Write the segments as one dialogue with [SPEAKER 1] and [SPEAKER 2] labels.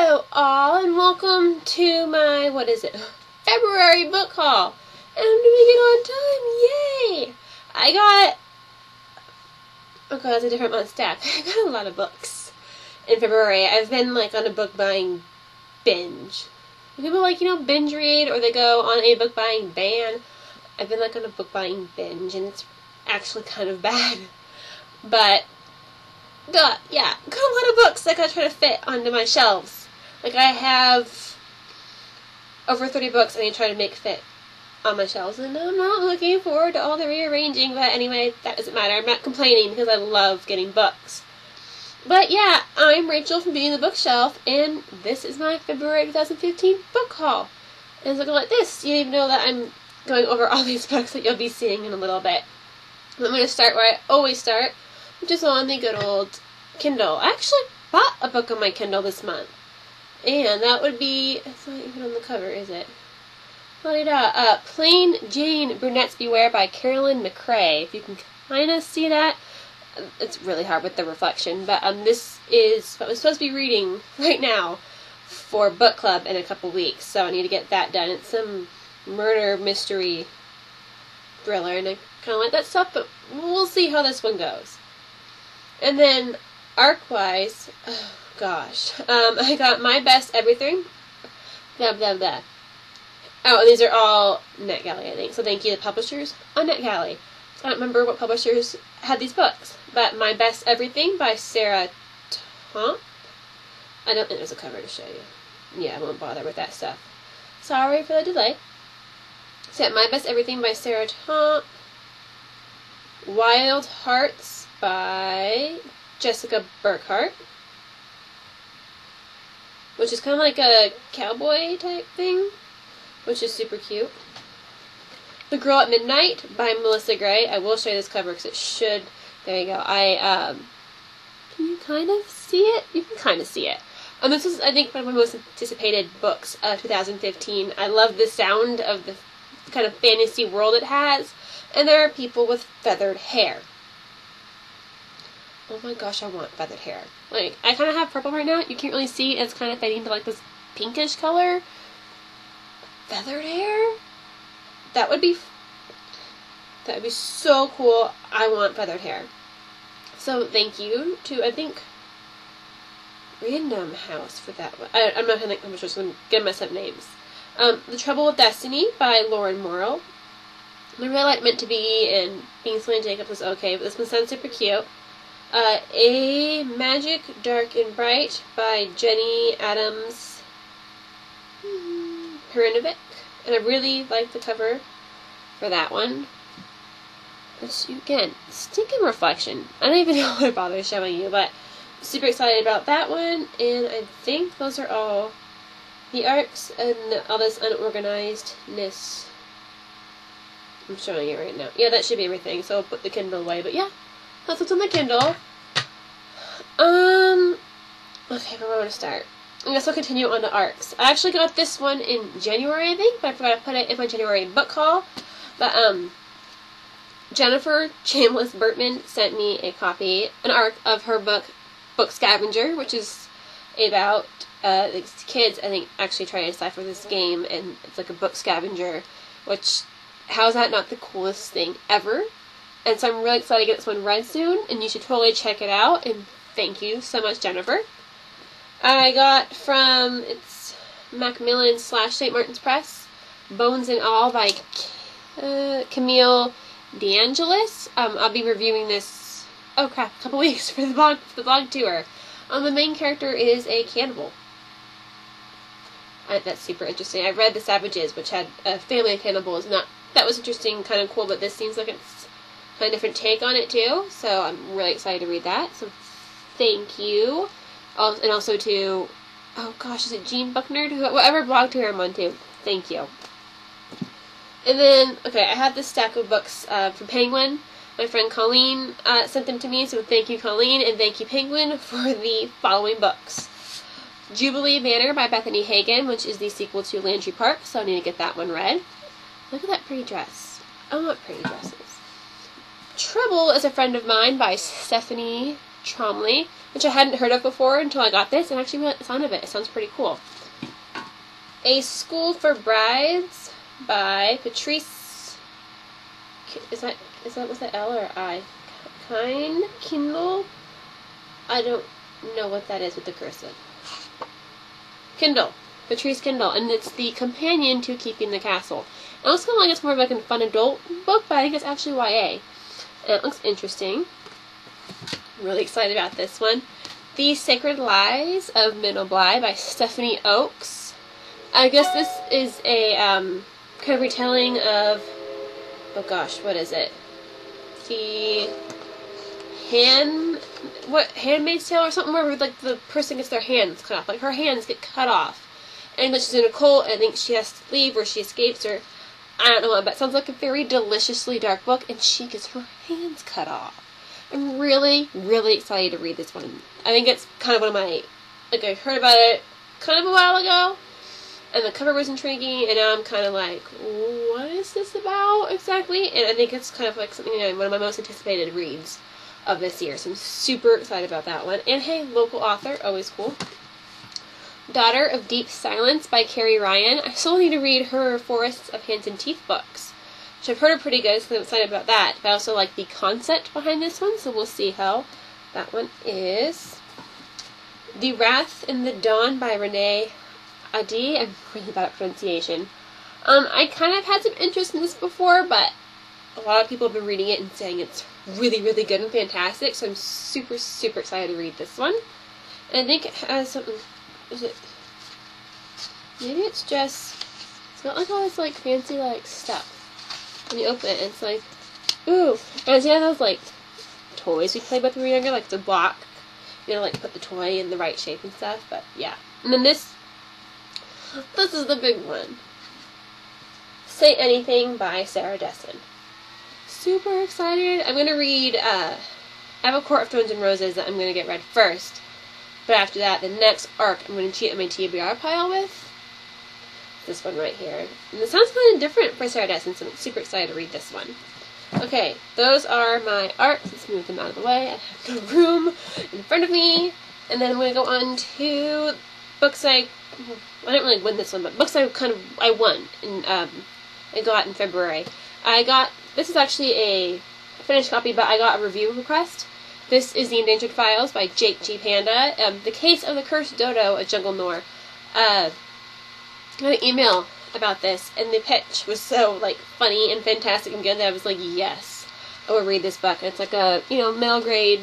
[SPEAKER 1] Hello all, and welcome to my, February book haul. And I'm doing it on time, yay! It's a different month stack. I got a lot of books in February. I've been on a book buying binge. People binge read, or they go on a book buying ban. I've been on a book buying binge, and it's actually kind of bad. But got a lot of books I gotta try to fit onto my shelves. I have over 30 books I need to try to make fit on my shelves, and I'm not looking forward to all the rearranging, but anyway, that doesn't matter. I'm not complaining because I love getting books. But yeah, I'm Rachel from Beauty in the Bookshelf, and this is my February 2015 book haul. And it's looking like this. You even know that I'm going over all these books that you'll be seeing in a little bit. I'm going to start where I always start, which is on the good old Kindle. I actually bought a book on my Kindle this month. And that would be, it's not even on the cover, is it? Plain Jane Brunettes Beware by Carolyn McRae. If you can kind of see that. It's really hard with the reflection. But this is what I'm supposed to be reading right now for book club in a couple weeks. So I need to get that done. It's some murder mystery thriller. And I kind of like that stuff. But we'll see how this one goes. And then arc-wise, oh gosh, I got My Best Everything, blah, blah, blah. Oh, and these are all NetGalley, I think, so thank you to publishers on NetGalley. I don't remember what publishers had these books, but My Best Everything by Sarah Tomp. I don't think there's a cover to show you. Yeah, I won't bother with that stuff. Sorry for the delay. So, My Best Everything by Sarah Tomp. Wild Hearts by Jessica Burkhart, which is kind of like a cowboy type thing, which is super cute. The Girl at Midnight by Melissa Gray. I will show you this cover because it should. There you go. Can you kind of see it? You can kind of see it. This is, I think, one of my most anticipated books of 2015. I love the sound of the kind of fantasy world it has, and there are people with feathered hair. Oh my gosh, I want feathered hair. I kind of have purple right now. You can't really see. It's kind of fading to this pinkish color. Feathered hair? That would be so cool. I want feathered hair. So thank you to, I think, Random House for that one. I'm not going to think I'm just going to get messed up names. The Trouble with Destiny by Lauren Morrill. I really like Meant to Be, and Being Selena Jacobs was okay, but this one sounds super cute. A Magic, Dark and Bright by Jenny Adams Perinovic. And I really like the cover for that one. Which, again, stinking reflection. I don't even know why I bother showing you, but super excited about that one. And I think those are all the arcs and all this unorganizedness. I'm showing you right now. Yeah, that should be everything, so I'll put the Kindle away. But yeah, that's what's on the Kindle. Okay, where do I want to start? I guess I'll continue on the arcs. I actually got this one in January, I think, but I forgot to put it in my January book haul. But, Jennifer Chambliss Bertman sent me a copy, an arc of her book, Book Scavenger, which is about, these kids, I think, actually trying to decipher this game, and it's like a book scavenger, which, how is that not the coolest thing ever? And so I'm really excited to get this one read soon, and you should totally check it out, and thank you so much, Jennifer. I got from, it's Macmillan / St. Martin's Press, Bones and All by Camille DeAngelis. I'll be reviewing this, a couple weeks for the blog tour. The main character is a cannibal. That's super interesting. I read The Savages, which had a family of cannibals, and that was interesting, kind of cool, but this seems like it's kind of a different take on it too, so I'm really excited to read that, so thank you. And also to, oh gosh, is it Jean Buckner? Whatever blog tour I'm on to, thank you. And then, okay, I have this stack of books from Penguin. My friend Colleen sent them to me, so thank you, Colleen, and thank you, Penguin, for the following books. Jubilee Manor by Bethany Hagen, which is the sequel to Landry Park, so I need to get that one read. Look at that pretty dress. I want pretty dresses. Trouble is a Friend of Mine by Stephanie Tromley. which I hadn't heard of before until I got this, and actually really the sound of it. It sounds pretty cool. A School for Brides by Patrice. Was that L or I? Kindle. I don't know what that is with the cursive. Kindle. Patrice Kindle, and it's the companion to Keeping the Castle. It looks kind of like it's more of like a fun adult book, but I think it's actually YA. And it looks interesting. I'm really excited about this one. The Sacred Lies of Middle Bly by Stephanie Oakes. I guess this is a kind of retelling of, oh gosh, what is it? The Handmaid's Tale or something, where like the person gets their hands cut off. Like her hands get cut off. And then she's in a cult, and I think she has to leave, or she escapes, or I don't know, but it sounds like a very deliciously dark book, and she gets her hands cut off. I'm really, really excited to read this one. I think it's kind of one of my, like I heard about it kind of a while ago, and the cover was intriguing, and now I'm kind of like, what is this about exactly? And I think it's kind of like something, one of my most anticipated reads of this year, so I'm super excited about that one. And hey, local author, always cool. Daughter of Deep Silence by Carrie Ryan. I still need to read her Forests of Hands and Teeth books, which I've heard are pretty good, so I'm excited about that. But I also like the concept behind this one, so we'll see how that one is. The Wrath in the Dawn by Renee Adi. I'm really bad at pronunciation. I kind of had some interest in this before, but a lot of people have been reading it and saying it's really, really good and fantastic, so I'm super, super excited to read this one. And I think it has something, maybe it's got like all this like fancy like stuff. When you open it, it's like, ooh, and it's those like toys we played with when we were younger, like the block, like put the toy in the right shape and stuff, but yeah. And then this is the big one. Say Anything by Sarah Dessen. Super excited. I'm going to read, I have a Court of Thorns and Roses that I'm going to get read first. But after that, the next arc I'm going to cheat on my TBR pile with. This one right here. And it sounds kind of different for Sarah Dessen, so I'm super excited to read this one. Okay, those are my arcs. Let's move them out of the way. I have no room in front of me. And then I'm going to go on to books I didn't really win this one, but books I won and got in February. This is actually a finished copy, but I got a review request. This is The Endangered Files by Jake G. Panda. The Case of the Cursed Dodo, a Jungle Noir. I got an email about this, and the pitch was so funny and fantastic and good that I was like, yes, I will read this book. And it's like a middle grade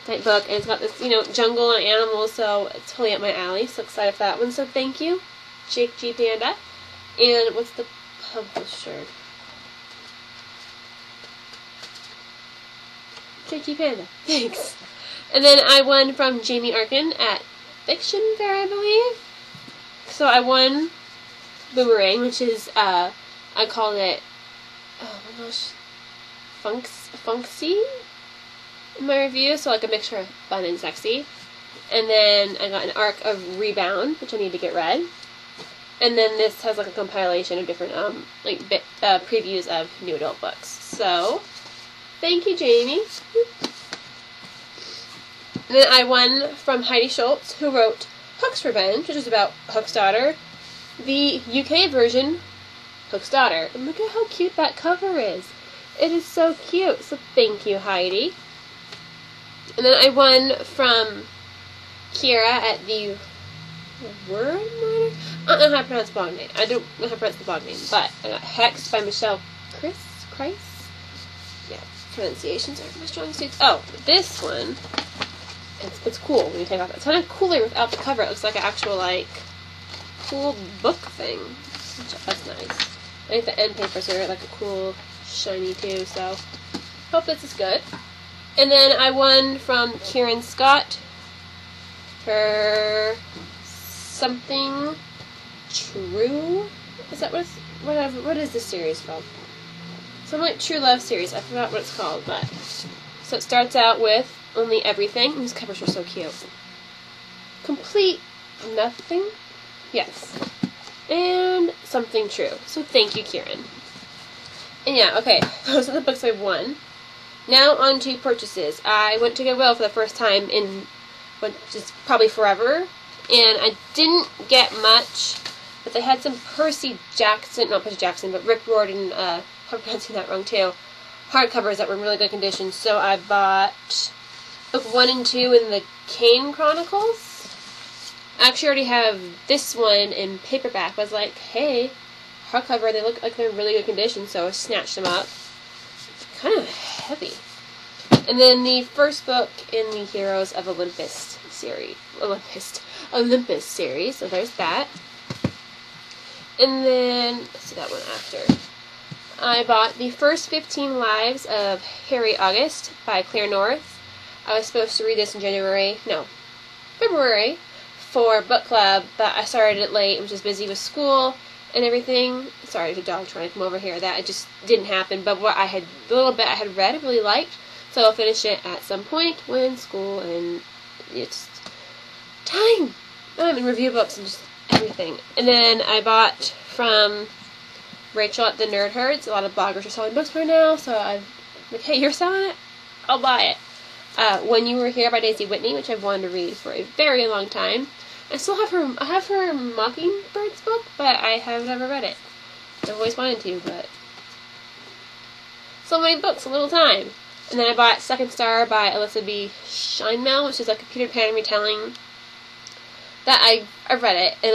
[SPEAKER 1] type book, and it's got this jungle and animals, so it's totally up my alley. So excited for that one. So thank you, Jake G. Panda. And what's the publisher? Jake G. Panda. Thanks. And then I won from Jamie Arkin at Fiction Fair, I believe. So I won Boomerang, which is, I called it, oh my gosh, funksy in my review, so like a mixture of fun and sexy. And then I got an arc of Rebound, which I need to get read. And then this has like a compilation of different, previews of new adult books. So, thank you, Jamie. And then I won from Heidi Schultz, who wrote Hook's Revenge, which is about Hook's daughter. The UK version, Hook's daughter. And look at how cute that cover is. It is so cute. So thank you, Heidi. And then I won from Kira at the Word Miner? I don't know how to pronounce the blog name. I don't know how to pronounce the blog name, but I got Hexed by Michelle Kreis. Yeah, pronunciations aren't my strong suits. Oh, this one, it's cool when you take off. It's kind of cooler without the cover. It looks like an actual, cool book thing. That's nice. I think the end papers are, a cool, shiny, too, so hope this is good. And then I won from Kieran Scott for Something True. Is that what is this series called? Some True Love series. I forgot what it's called, but so it starts out with Only Everything. These covers are so cute. Complete Nothing. Yes. And Something True. So thank you, Kieran. And yeah, okay. Those are the books I won. Now on to purchases. I went to Goodwill for the first time in, which is probably forever, and I didn't get much, but they had some Percy Jackson, not Percy Jackson, but Rick Riordan, I'm pronouncing that wrong too, hardcovers that were in really good condition. So I bought book 1 and 2 in the Kane Chronicles. I actually already have this one in paperback. I was like, hey, hardcover, they look like they're in really good condition, so I snatched them up. Kind of heavy. And then the first book in the Heroes of Olympus series. Olympus series, so there's that. And then, let's see that one after. I bought the first 15 Lives of Harry August by Claire North. I was supposed to read this in February, for book club, but I started it late and was just busy with school and everything. Sorry, there's a dog trying to come over here. That it just didn't happen. But what the little bit I had read, I really liked. So I'll finish it at some point when school and it's time. And review books and just everything. And then I bought from Rachel at the Nerd Herds. A lot of bloggers are selling books right now, so I'm like, hey, you're selling it? I'll buy it. When You Were Here by Daisy Whitney, which I've wanted to read for a very long time. I still have her. I have her Mockingbirds book, but I have never read it. I've always wanted to, but so many books, a little time. And then I bought Second Star by Alyssa B. Scheinmel, which is like a Peter Pan retelling. That I read it and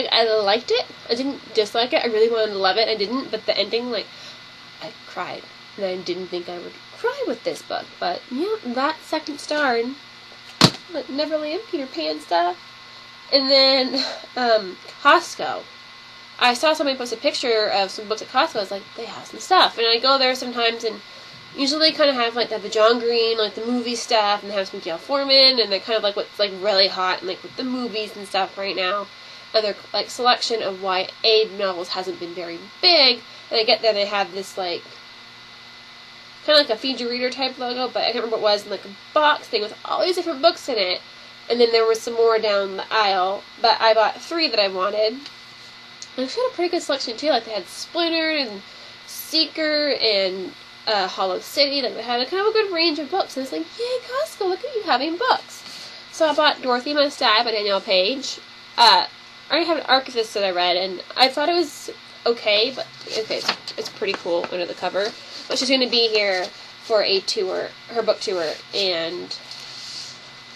[SPEAKER 1] I liked it. I didn't dislike it. I really wanted to love it. I didn't, but the ending, like, I cried, and I didn't think I would cry with this book. But yeah, that Second Star and like Neverland, Peter Pan stuff. And then Costco. I saw somebody post a picture of some books at Costco. I was like, they have some stuff. And I go there sometimes and usually kind of have like the John Green, like the movie stuff, and they have some Gail Forman, and they're kind of like what's like really hot and like with the movies and stuff right now. And their like selection of YA novels hasn't been very big. And I get there, they have this like kind of like a feed your reader type logo, but I can't remember what it was, and like a box thing with all these different books in it. And then there was some more down the aisle, but I bought 3 that I wanted. And they had a pretty good selection too. Like they had Splinter and Seeker and Hollow City. Like they had a kind of a good range of books. And it's like, yay, Costco! Look at you having books. So I bought Dorothy Must Die by Danielle Page. I already have an Archivist that I read, and I thought it was okay, but okay, it's pretty cool under the cover. But she's going to be here for a tour, her book tour, and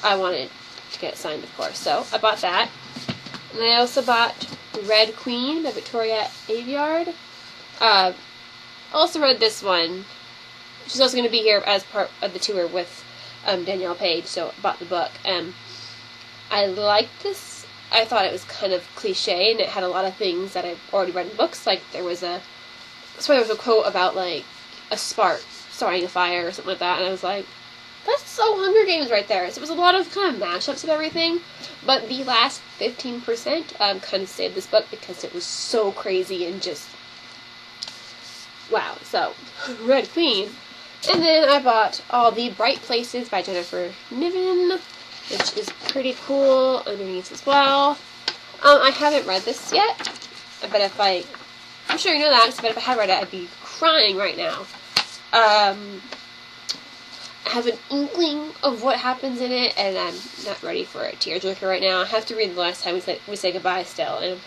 [SPEAKER 1] I wanted to get it signed, of course. So I bought that. And I also bought Red Queen by Victoria Aveyard. I also read this one. She's also going to be here as part of the tour with Danielle Page, so I bought the book. I liked this. I thought it was kind of cliche, and it had a lot of things that I've already read in books. Like there was a quote about like a spark starting a fire or something like that, and I was like, that's so Hunger Games right there. So it was a lot of kind of mashups of everything, but the last 15% kind of saved this book because it was so crazy and just wow. So Red Queen. And then I bought All the Bright Places by Jennifer Niven, which is pretty cool underneath as well. I haven't read this yet, but I'm sure you know that, but if I had read it, I'd be crying right now. I have an inkling of what happens in it, and I'm not ready for a tearjerker right now. I have to read the last time we say goodbye still, and I'm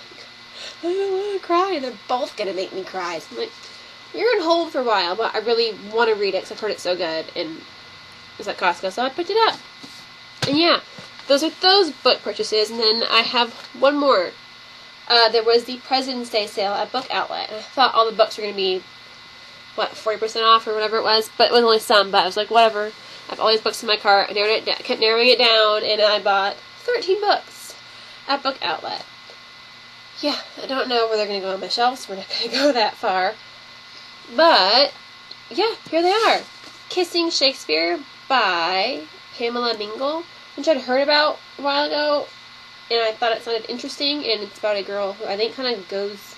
[SPEAKER 1] like, I don't want to cry, and they're both going to make me cry. So I'm like, you're on hold for a while, but I really want to read it because I've heard it's so good, and it was at Costco, so I picked it up. And yeah, those are those book purchases, and then I have one more. There was the President's Day sale at Book Outlet, and I thought all the books were going to be 40% off or whatever it was, but it was only some, but I was like, whatever. I have all these books in my cart. I kept narrowing it down, and I bought 13 books at Book Outlet. Yeah, I don't know where they're going to go on my shelves. We're not going to go that far. But, yeah, here they are. Kissing Shakespeare by Pamela Mingle, which I'd heard about a while ago, and I thought it sounded interesting, and it's about a girl who I think kind of goes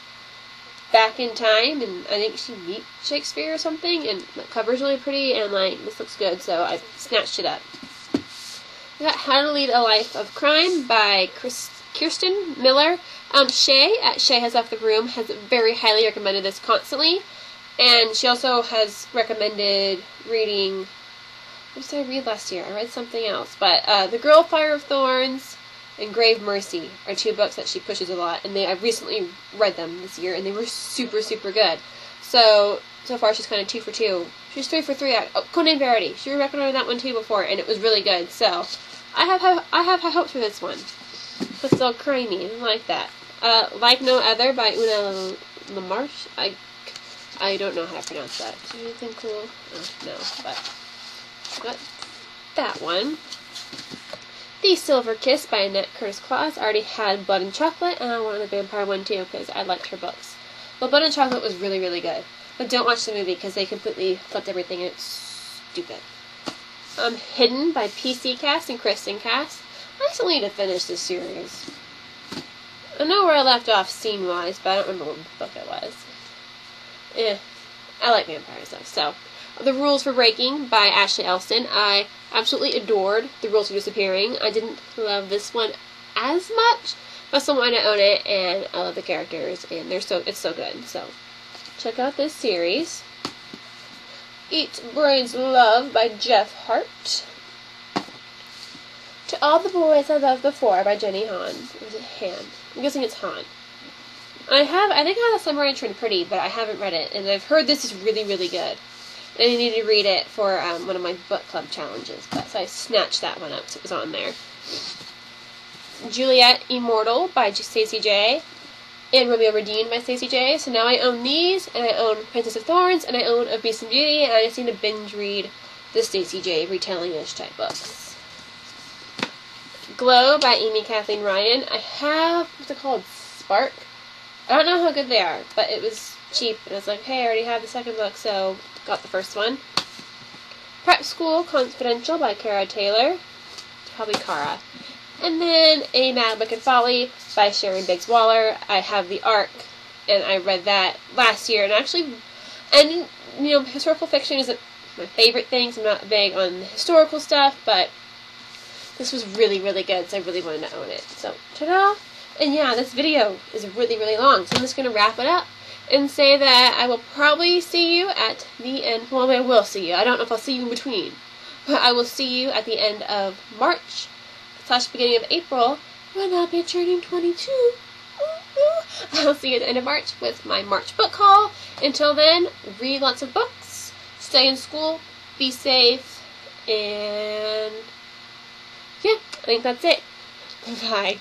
[SPEAKER 1] back in time, and I think she meets Shakespeare or something, and the cover's really pretty, and like, this looks good, so I snatched it up. I got How to Lead a Life of Crime by Kirsten Miller. Shay at Shay Has Left the Room has very highly recommended this constantly. And she also has recommended reading, what did I read last year? I read something else. But The Girl Fire of Thorns and Grave Mercy are 2 books that she pushes a lot. And I recently read them this year, and they were super, super good. So far she's kind of 2 for 2. She's 3 for 3. Conan Verity. She recommended that one too before, and it was really good. So I have high hopes for this one. But still creamy. I like that. Like No Other by Una LaMarche. I don't know how to pronounce that. Is there anything cool? Oh, no, but got that one. The Silver Kiss by Annette Curtis Claus. I already had Blood and Chocolate, and I wanted the vampire one too because I liked her books. But Blood and Chocolate was really, really good. But don't watch the movie because they completely flipped everything and it's stupid. Hidden by PC Cast and Kristen Cast. I still need to finish this series. I know where I left off scene-wise, but I don't remember what book it was. I like vampires though. So, The Rules for Breaking by Ashley Elston. I absolutely adored The Rules for Disappearing. I didn't love this one as much, but I still wanted to own it, and I love the characters, and it's so good. So, check out this series. Eat Brains Love by Jeff Hart. To All the Boys I Loved Before by Jenny Han. Or is it Han? I'm guessing it's Han. I think I have Summer and Trin Pretty, but I haven't read it, and I've heard this is really, really good. And I need to read it for one of my book club challenges, so I snatched that one up, so it was on there. Juliet Immortal by Stacey J. and Romeo Redeemed by Stacey J. So now I own these, and I own Princess of Thorns, and I own Of Beast and Beauty, and I just need to binge read the Stacey J. retelling-ish type books. Glow by Amy Kathleen Ryan. I have, what's it called? Spark? I don't know how good they are, but it was cheap, and I was like, hey, I already have the second book, so got the first one. Prep School Confidential by Kara Taylor. Probably Kara. And then A Mad Wicked Folly by Sharon Biggs Waller. I have the ARC, and I read that last year, and historical fiction isn't my favorite thing, so I'm not big on the historical stuff, but this was really, really good, so I really wanted to own it. So, ta-da! And yeah, this video is really, really long, so I'm just going to wrap it up and say that I will probably see you at the end. Well, I will see you. I don't know if I'll see you in between, but I will see you at the end of March / beginning of April when I'll be turning 22. I'll see you at the end of March with my March book haul. Until then, read lots of books, stay in school, be safe, and yeah, I think that's it. Bye.